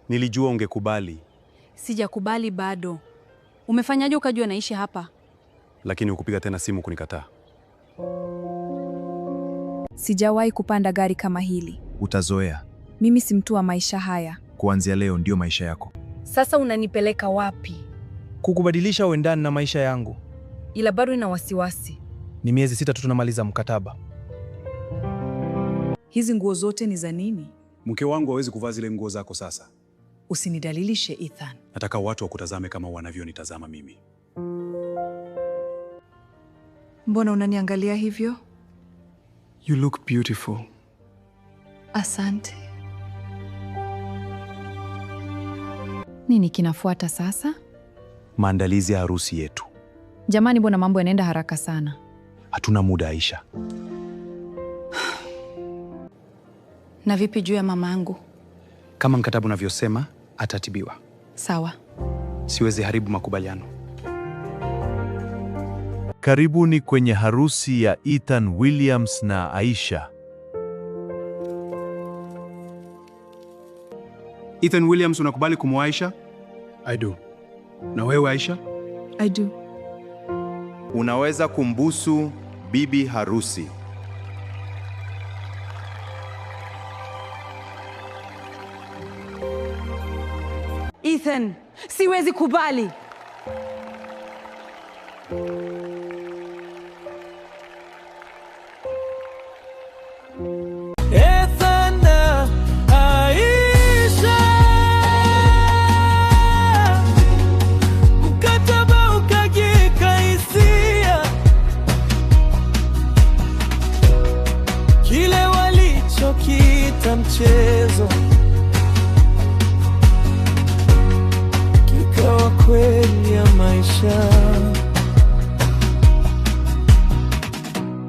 Nilijua ungekubali. Sijakubali bado. Umefanyaje ukajua naishi hapa? Lakini ukupiga tena simu kunikataa. Sijawahi kupanda gari kama hili. Utazoea. Mimi si mtu wa maisha haya. Kuanzia leo ndio maisha yako. Sasa unanipeleka wapi? Kukubadilisha uendane na maisha yangu. Ila bado ina wasiwasi. Ni miezi 6 tu tunamaliza mkataba. Hizi nguo zote ni za nini? Mke wangu hawezi kuvaa zile nguo zako sasa. Usinidalilishe Ethan. Nataka watu wakutazame kama wanavyonitazama mimi. Mbona unaniangalia hivyo? You look beautiful. Asante. Nini kinafuata sasa? Maandalizi ya harusi yetu. Jamani, mbona mambo yanaenda haraka sana? Hatuna muda, Aisha. Na vipi juu ya mamangu? Kama mkataba unavyosema, atatibiwa. Sawa. Siwezi haribu makubaliano. Karibuni kwenye harusi ya Ethan Williams na Aisha. Ethan Williams, unakubali kumwoa Aisha? I do. Na wewe Aisha? I do. Unaweza kumbusu bibi harusi. Ethan, siwezi kubali. Ethan na Aisha, mkataba ukagika hisia, kile walichokiita mchezo kikawa kweli ya maisha.